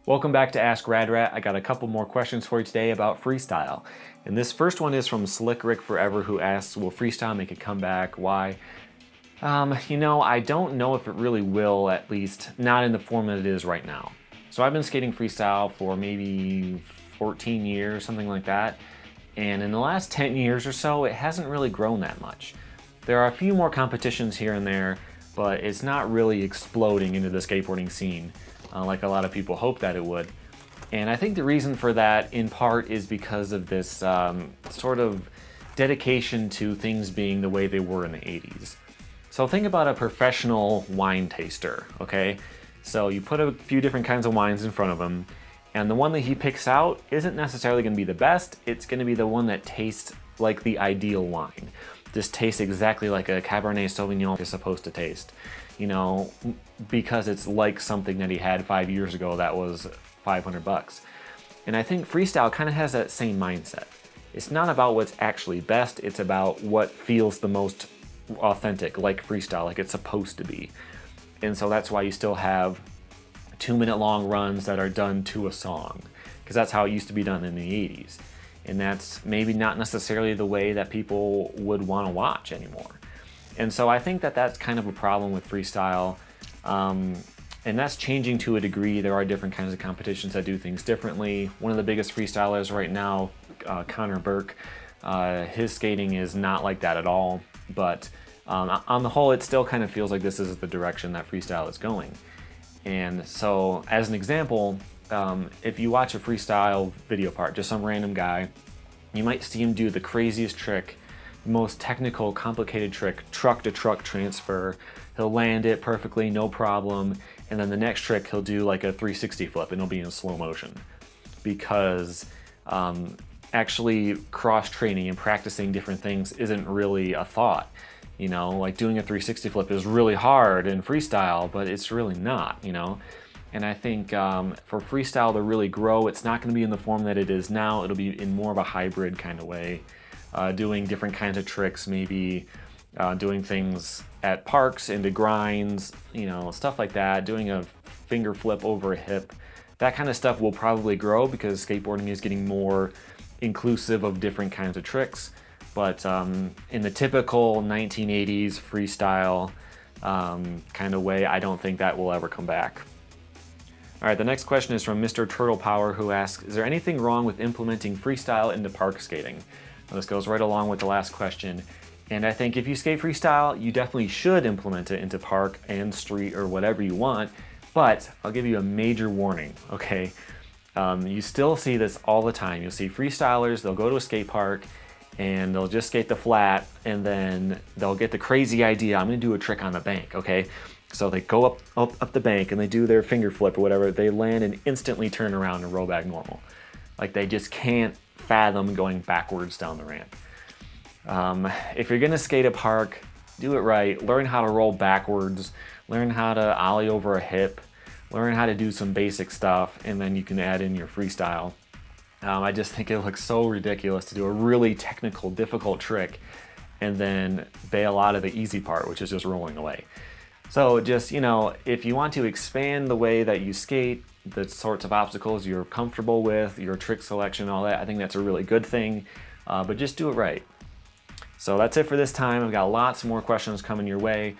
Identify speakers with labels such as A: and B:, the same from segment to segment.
A: Welcome back to Ask Rad Rat. I got a couple more questions for you today about freestyle. And this first one is from Slick Rick Forever, who asks, will freestyle make a comeback? Why? I don't know if it really will, at least not in the form that it is right now. So I've been skating freestyle for maybe 14 years, something like that. And in the last 10 years or so, it hasn't really grown that much. There are a few more competitions here and there, but it's not really exploding into the skateboarding scene like a lot of people hope that it would. And I think the reason for that, in part, is because of this sort of dedication to things being the way they were in the 80s. So think about a professional wine taster, okay? So you put a few different kinds of wines in front of him, and the one that he picks out isn't necessarily going to be the best. It's going to be the one that tastes like the ideal wine. Just tastes exactly like a Cabernet Sauvignon is supposed to taste, because it's like something that he had 5 years ago that was $500. And I think freestyle kind of has that same mindset. It's not about what's actually best, it's about what feels the most authentic, like freestyle, like it's supposed to be. And so that's why you still have 2-minute long runs that are done to a song, because that's how it used to be done in the 80s. And that's maybe not necessarily the way that people would want to watch anymore. And so I think that that's kind of a problem with freestyle. And that's changing to a degree. There are different kinds of competitions that do things differently. One of the biggest freestylers right now, Burke, his skating is not like that at all. But on the whole, it still kind of feels like this is the direction that freestyle is going. And so as an example, if you watch a freestyle video part, just some random guy, you might see him do the craziest trick, the most technical, complicated trick, truck-to-truck transfer. He'll land it perfectly, no problem, and then the next trick he'll do like a 360 flip and it'll be in slow motion. Because actually cross-training and practicing different things isn't really a thought. Like doing a 360 flip is really hard in freestyle, but it's really not, And I think for freestyle to really grow, it's not going to be in the form that it is now. It'll be in more of a hybrid kind of way, doing different kinds of tricks, maybe doing things at parks into grinds, stuff like that, doing a finger flip over a hip. That kind of stuff will probably grow because skateboarding is getting more inclusive of different kinds of tricks. But in the typical 1980s freestyle kind of way, I don't think that will ever come back. All right, the next question is from Mr. Turtle Power, who asks, is there anything wrong with implementing freestyle into park skating? Well, this goes right along with the last question. And I think if you skate freestyle, you definitely should implement it into park and street or whatever you want. But I'll give you a major warning, okay? You still see this all the time. You'll see freestylers, they'll go to a skate park, and they'll just skate the flat, and then they'll get the crazy idea, I'm gonna do a trick on the bank, okay? So they go up the bank and they do their finger flip or whatever, they land and instantly turn around and roll back normal. Like they just can't fathom going backwards down the ramp. If you're gonna skate a park, do it right, learn how to roll backwards, learn how to ollie over a hip, learn how to do some basic stuff, and then you can add in your freestyle. I just think it looks so ridiculous to do a really technical, difficult trick and then bail out of the easy part, which is just rolling away. So just, if you want to expand the way that you skate, the sorts of obstacles you're comfortable with, your trick selection, all that, I think that's a really good thing, but just do it right. So that's it for this time. I've got lots more questions coming your way.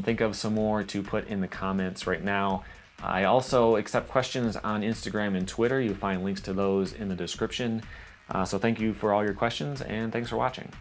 A: Think of some more to put in the comments right now. I also accept questions on Instagram and Twitter. You'll find links to those in the description. So thank you for all your questions, and thanks for watching.